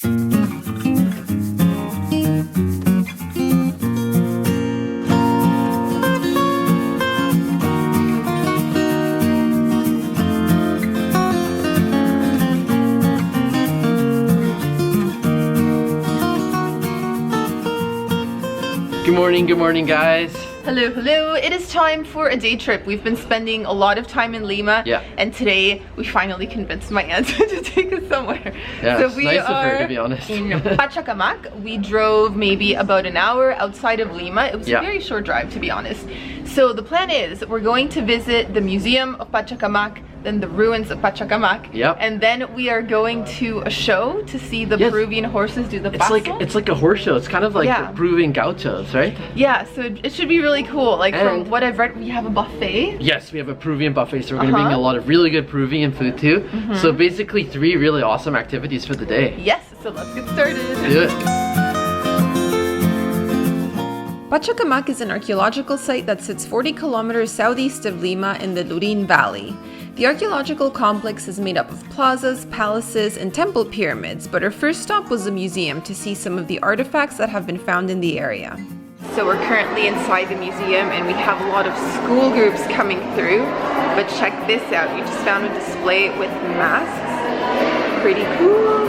Good morning guys. Hello, hello. It is time for a day trip. We've been spending a lot of time in Lima, and today we finally convinced my aunt to take us somewhere. Yeah, so it's we nice are of her, to be honest. in Pachacamac. We drove maybe about an hour outside of Lima. It was a very short drive, to be honest. So the plan is we're going to visit the Museum of Pachacamac, then the ruins of Pachacamac, and then we are going to a show to see the Peruvian horses do the Paso. It's like a horse show. It's kind of like the Peruvian gauchos, right? Yeah, so it should be really cool. Like from what I've read, we have a buffet. Yes, we have a Peruvian buffet, so we're going to bring a lot of really good Peruvian food too. So basically 3 really awesome activities for the day. Yes, so let's get started. Do it. Pachacamac is an archaeological site that sits 40 kilometers southeast of Lima in the Lurín Valley. The archaeological complex is made up of plazas, palaces, and temple pyramids, but our first stop was a museum to see some of the artifacts that have been found in the area. So we're currently inside the museum and we have a lot of school groups coming through, but check this out. You just found a display with masks. Pretty cool.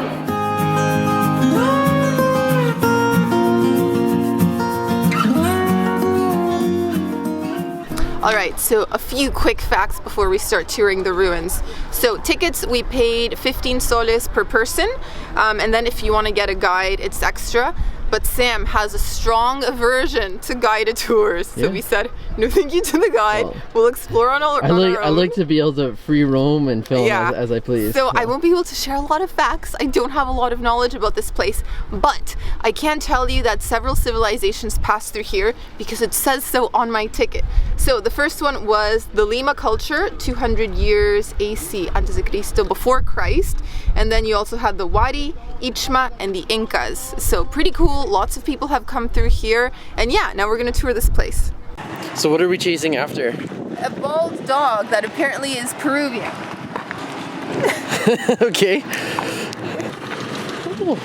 Alright, so a few quick facts before we start touring the ruins. So tickets, we paid 15 soles per person, and then if you want to get a guide, it's extra. But Sam has a strong aversion to guided tours, so we said no thank you to the guide. We'll explore on our own. I like to be able to free roam and film as I please. So I won't be able to share a lot of facts. I don't have a lot of knowledge about this place, but I can tell you that several civilizations passed through here because it says so on my ticket. So the first one was the Lima culture, 200 years AC, antes de Cristo, before Christ. And then you also had the Wadi, Ichma, and the Incas. So pretty cool. Lots of people have come through here. And yeah, now we're going to tour this place. So what are we chasing after? A bald dog that apparently is Peruvian. Okay. Oh,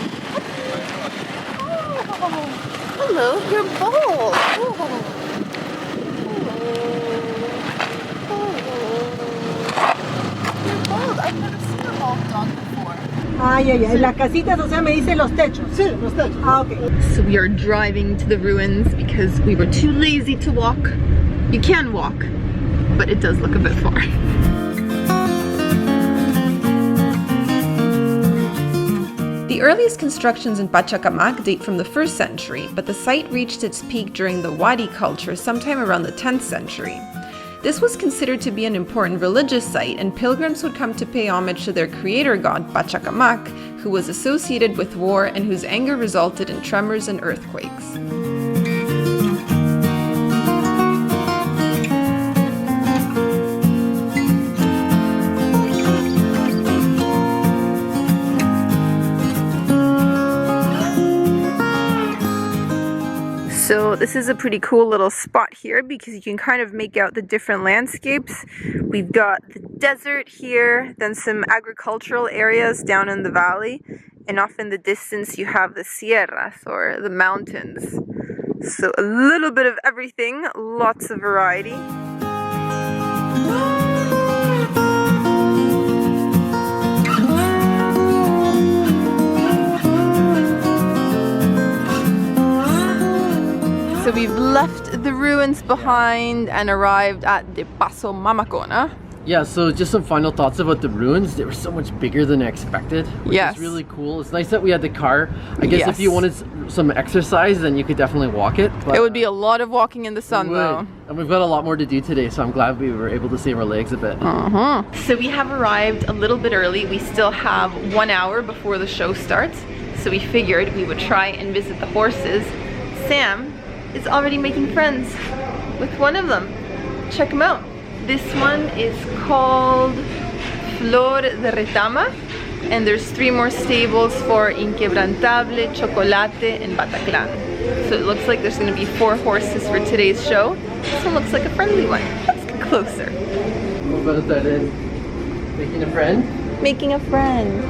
hello, you're bald. Oh. You're bald. I've never seen a bald dog before. Ah, ya. En las casitas, o sea, me dice los techos. Sí, los techos. Ah, okay. So we are driving to the ruins because we were too lazy to walk. You can walk, but it does look a bit far. The earliest constructions in Pachacamac date from the 1st century, but the site reached its peak during the Wadi culture sometime around the 10th century. This was considered to be an important religious site, and pilgrims would come to pay homage to their creator god Pachacamac, who was associated with war and whose anger resulted in tremors and earthquakes. So this is a pretty cool little spot here because you can kind of make out the different landscapes. We've got the desert here, then some agricultural areas down in the valley, and off in the distance you have the sierras or the mountains. So a little bit of everything, lots of variety. So we've left the ruins behind and arrived at Dpaso Mamacona. Yeah, so just some final thoughts about the ruins. They were so much bigger than I expected, which is really cool. It's nice that we had the car. I guess if you wanted some exercise, then you could definitely walk it. But it would be a lot of walking in the sun though. And we've got a lot more to do today, so I'm glad we were able to save our legs a bit. So we have arrived a little bit early. We still have 1 hour before the show starts. So we figured we would try and visit the horses. Sam is already making friends with one of them. Check him out. This one is called Flor de Retama, and there's 3 more stables for Inquebrantable, Chocolate, and Bataclan. So it looks like there's going to be 4 horses for today's show. This one looks like a friendly one. Let's get closer. What about that is? Making a friend? Making a friend.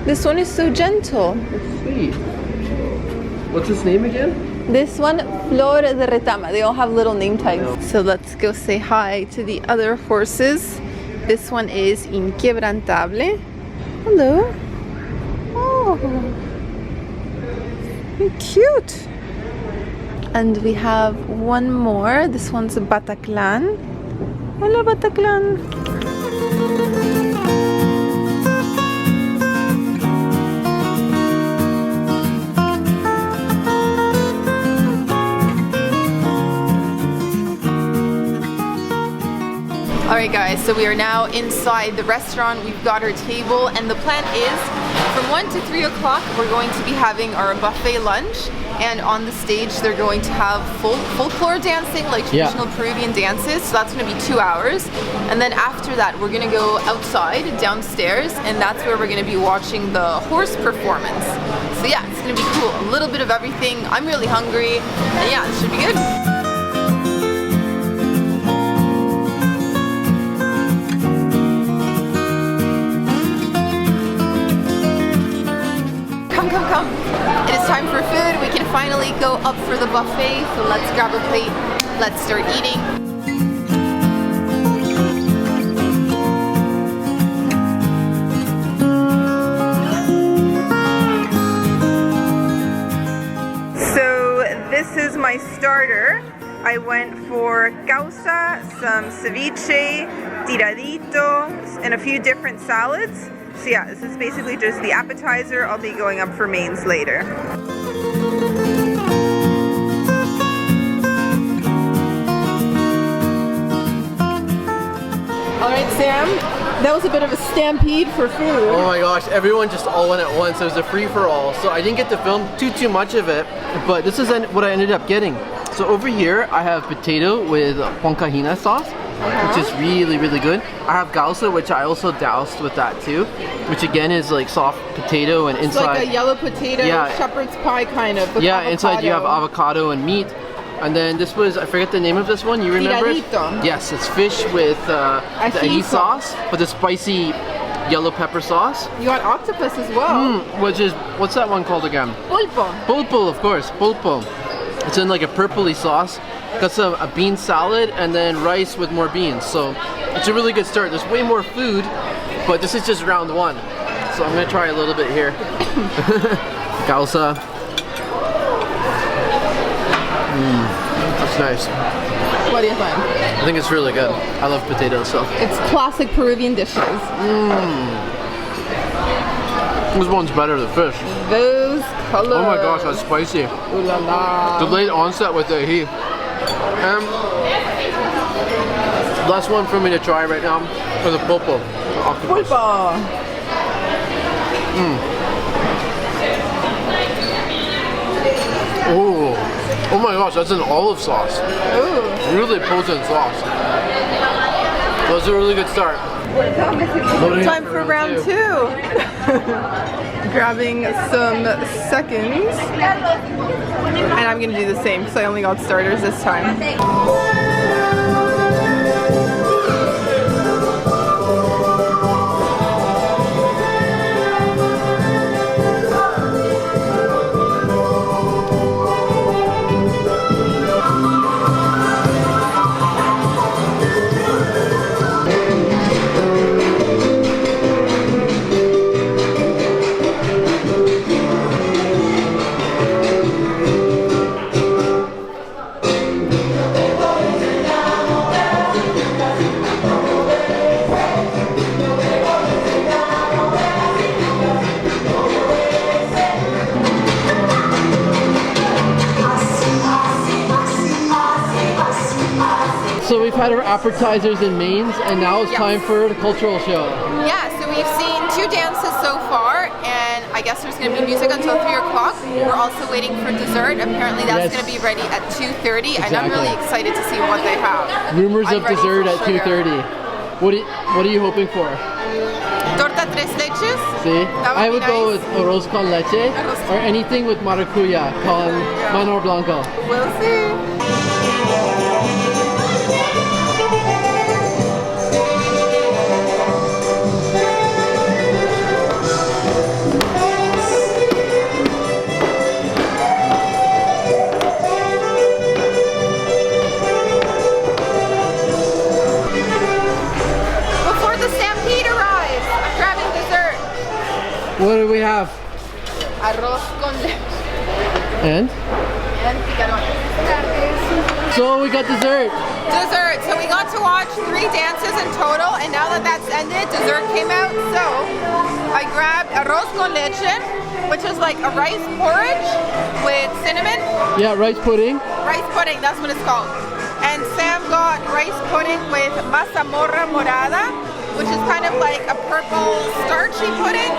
This one is so gentle. It's sweet. What's his name again? This one, Flor de Retama. They all have little name tags. So let's go say hi to the other horses. This one is Inquebrantable. Hello. Oh, cute. And we have one more. This one's a Bataclan. Hello, Bataclan. Alright guys, so we are now inside the restaurant. We've got our table and the plan is from 1 to 3 o'clock we're going to be having our buffet lunch, and on the stage they're going to have folklore dancing, like traditional Peruvian dances, so that's going to be 2 hours, and then after that we're going to go outside downstairs and that's where we're going to be watching the horse performance. So yeah, it's going to be cool, a little bit of everything. I'm really hungry and yeah, it should be good. Come. It is time for food. We can finally go up for the buffet. So let's grab a plate. Let's start eating. So this is my starter. I went for causa, some ceviche, tiradito, and a few different salads. So yeah, this is basically just the appetizer. I'll be going up for mains later. Alright Sam, that was a bit of a stampede for food. Oh my gosh, everyone just all went at once. It was a free-for-all. So I didn't get to film too much of it, but this is what I ended up getting. So over here, I have potato with huancaína sauce. Which is really good. I have causa, which I also doused with that too, which again is like soft potato and inside. It's like a yellow potato, shepherd's pie kind of. With avocado. Inside you have avocado and meat. And then this was, I forget the name of this one, you remember? Tiradito. Yes, it's fish with the ají sauce, but the spicy yellow pepper sauce. You got octopus as well. Which is, what's that one called again? Pulpo. Pulpo, of course, pulpo. It's in like a purpley sauce. Got some a bean salad and then rice with more beans. So it's a really good start. There's way more food, but this is just round one. So I'm gonna try a little bit here. Causa. That's nice. What do you think? I think it's really good. I love potatoes, so. It's classic Peruvian dishes. This one's better than fish. Those colors. Oh my gosh, that's spicy. Ooh la la. Delayed onset with the ají. Last one for me to try right now for the pulpo. Pulpo. Oh my gosh, that's an olive sauce. Ooh. Really potent sauce. That was a really good start. Time for round two. Grabbing some seconds. And I'm gonna do the same because I only got starters this time. So we've had our appetizers and mains, and now it's time for the cultural show. Yeah, so we've seen 2 dances so far, and I guess there's going to be music until 3 o'clock. We're also waiting for dessert. Apparently that's going to be ready at 2:30, and I'm really excited to see what they have. Rumors of dessert at 2:30. What are you hoping for? Torta tres leches? See? I would go with arroz con leche, or anything with maracuya, con manor blanco. We'll see. arroz con leche. And Picarones. so we got dessert. Dessert. So we got to watch 3 dances in total, and now that that's ended, dessert came out. So I grabbed arroz con leche, which is like a rice porridge with cinnamon. Yeah, rice pudding. Rice pudding, that's what it's called. And Sam got rice pudding with mazamorra morada, which is kind of like a purple starchy pudding.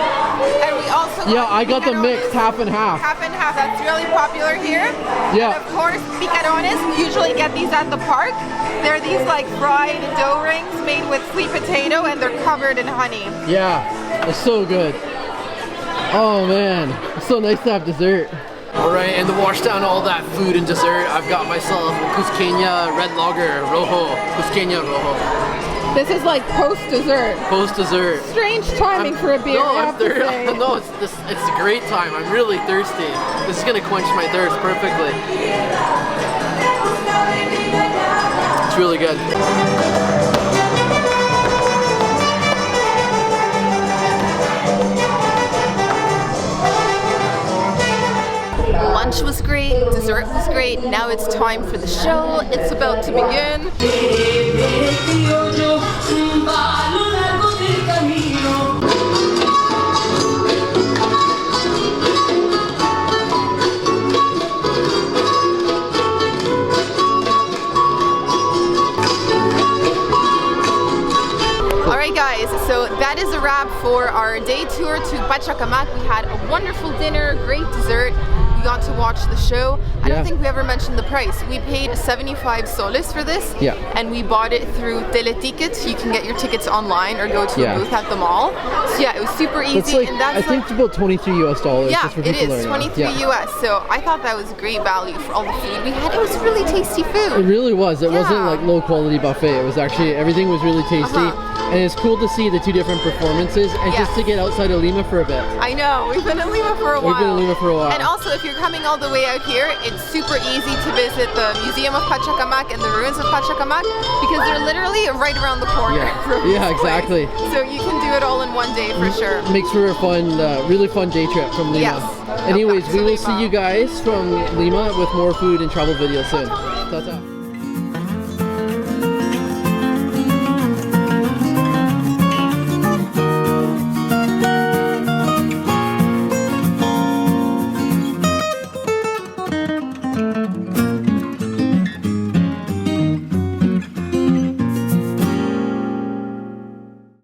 And we also I got the mixed half and half. Half and half, that's really popular here. Yeah. And of course, picarones, we usually get these at the park. They're these like fried dough rings made with sweet potato, and they're covered in honey. Yeah, it's so good. Oh man, it's so nice to have dessert. Alright, and to wash down all that food and dessert, I've got myself a Cusqueña Red Lager Rojo. Cusqueña Rojo. This is like post-dessert. Post-dessert. Strange timing for a beer, No, I have to say. no, it's a great time. I'm really thirsty. This is gonna quench my thirst perfectly. It's really good. Lunch was great, dessert was great, now it's time for the show. It's about to begin. Alright guys, so that is a wrap for our day tour to Pachacamac. We had a wonderful dinner, great dessert. We got to watch the show. I don't think we ever mentioned the price. We paid 75 soles for this, and we bought it through Teletickets. You can get your tickets online or go to a booth at the mall. So yeah, it was super easy. Like, and that's I think it's about $23 US. Yeah, just for it is 23 US. So I thought that was great value for all the food we had. It was really tasty food. It really was. It wasn't like low quality buffet. It was actually, everything was really tasty. And it's cool to see the 2 different performances and just to get outside of Lima for a bit. I know, we've been in Lima for a while. We've been in Lima for a while. And also, if you're coming all the way out here, it's super easy to visit the Museum of Pachacamac and the ruins of Pachacamac because they're literally right around the corner. Yeah, exactly. So you can do it all in one day for sure. Makes for a fun, really fun day trip from Lima. Yes. Anyways, we will see you guys from Lima with more food and travel videos soon. Ta-ta.